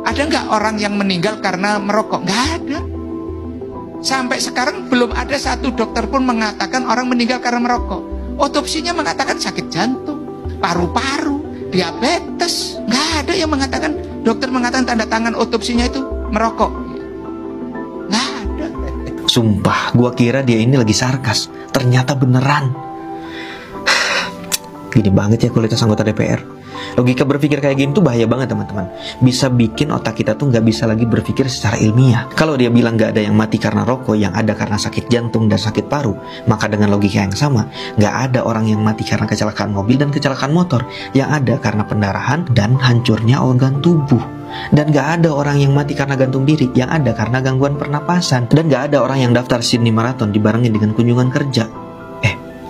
Ada nggak orang yang meninggal karena merokok? Nggak ada. Sampai sekarang belum ada satu dokter pun mengatakan orang meninggal karena merokok. Otopsinya mengatakan sakit jantung, paru-paru, diabetes. Nggak ada yang mengatakan, dokter mengatakan tanda tangan otopsinya itu merokok. Nggak ada. Sumpah, gua kira dia ini lagi sarkas. Ternyata beneran. Gini banget ya kualitas anggota DPR. Logika berpikir kayak gini tuh bahaya banget teman-teman. Bisa bikin otak kita tuh nggak bisa lagi berpikir secara ilmiah. Kalau dia bilang nggak ada yang mati karena rokok, yang ada karena sakit jantung dan sakit paru, maka dengan logika yang sama, nggak ada orang yang mati karena kecelakaan mobil dan kecelakaan motor. Yang ada karena pendarahan dan hancurnya organ tubuh. Dan gak ada orang yang mati karena gantung diri, yang ada karena gangguan pernapasan. Dan gak ada orang yang daftar Sydney Marathon dibarengin dengan kunjungan kerja.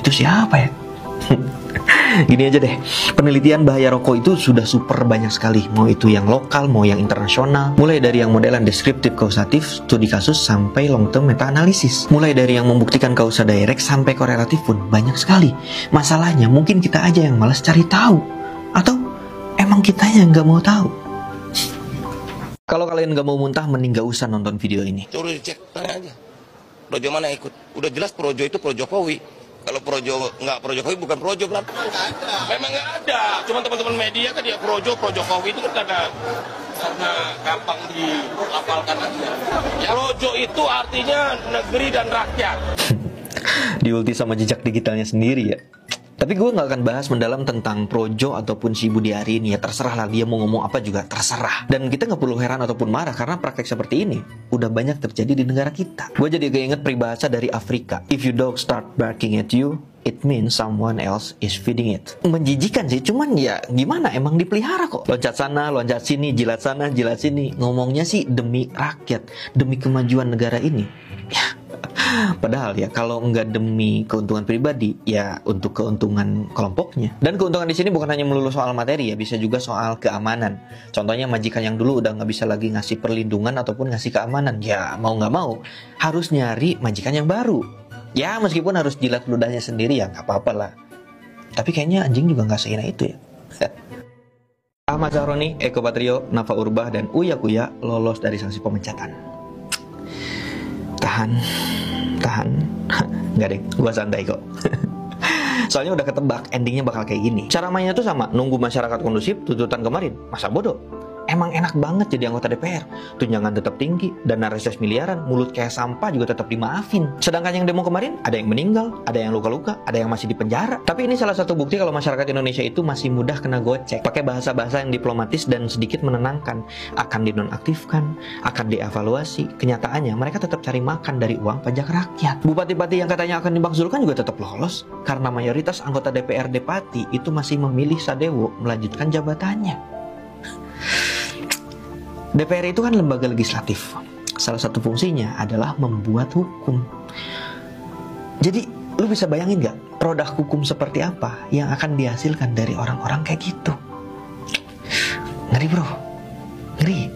Itu siapa ya? Gini aja deh, penelitian bahaya rokok itu sudah super banyak sekali. Mau itu yang lokal, mau yang internasional. Mulai dari yang modelan deskriptif kausatif, studi kasus, sampai long term meta analisis. Mulai dari yang membuktikan kausa direct sampai korelatif pun banyak sekali. Masalahnya mungkin kita aja yang malas cari tahu. Atau emang kita yang gak mau tahu? Kalau kalian gak mau muntah, mending gak usah nonton video ini. Coba dicek, tanya aja. Projo mana ikut? Udah jelas Projo itu pro Jokowi. Kalau Projo nggak pro Jokowi bukan Projo belum. Memang nggak ada. Cuma teman-teman media kan dia pro Jokowi itu kan karena gampang dilafalkan aja. Ya, Projo itu artinya negeri dan rakyat. Diulti sama jejak digitalnya sendiri ya. Tapi gue gak akan bahas mendalam tentang Projo ataupun si Budiari ini ya. Terserah lah dia mau ngomong apa juga terserah. Dan kita gak perlu heran ataupun marah karena praktek seperti ini udah banyak terjadi di negara kita. Gue jadi keinget peribahasa dari Afrika. If your dog start barking at you, it means someone else is feeding it. Menjijikan sih, cuman ya gimana, emang dipelihara kok. Loncat sana, loncat sini, jilat sana, jilat sini. Ngomongnya sih demi rakyat, demi kemajuan negara ini. Ya, padahal ya kalau nggak demi keuntungan pribadi, ya untuk keuntungan kelompoknya. Dan keuntungan di sini bukan hanya melulu soal materi ya, bisa juga soal keamanan. Contohnya majikan yang dulu udah nggak bisa lagi ngasih perlindungan ataupun ngasih keamanan, ya mau nggak mau harus nyari majikan yang baru. Ya meskipun harus jilat ludahnya sendiri ya nggak apa-apa lah. Tapi kayaknya anjing juga nggak seina itu ya. Ahmad Zahroni, Eko Patrio, Nafa Urbah, dan Uya Kuya lolos dari sanksi pemecatan. Tahan. Nggak deh, gua santai kok. Soalnya udah ketebak endingnya bakal kayak gini. Cara mainnya tuh sama, nunggu masyarakat kondusif, tuntutan kemarin. Masa bodoh? Emang enak banget jadi anggota DPR. Tunjangan tetap tinggi, dana reses miliaran, mulut kayak sampah juga tetap dimaafin. Sedangkan yang demo kemarin, ada yang meninggal, ada yang luka-luka, ada yang masih di penjara. Tapi ini salah satu bukti kalau masyarakat Indonesia itu masih mudah kena gocek. Pakai bahasa-bahasa yang diplomatis dan sedikit menenangkan. Akan dinonaktifkan, akan dievaluasi. Kenyataannya mereka tetap cari makan dari uang pajak rakyat. Bupati-bupati yang katanya akan dimakzulkan juga tetap lolos. Karena mayoritas anggota DPRD Pati itu masih memilih Sadewo melanjutkan jabatannya. DPR itu kan lembaga legislatif. Salah satu fungsinya adalah membuat hukum. Jadi lu bisa bayangin gak produk hukum seperti apa yang akan dihasilkan dari orang-orang kayak gitu? Ngeri bro, ngeri.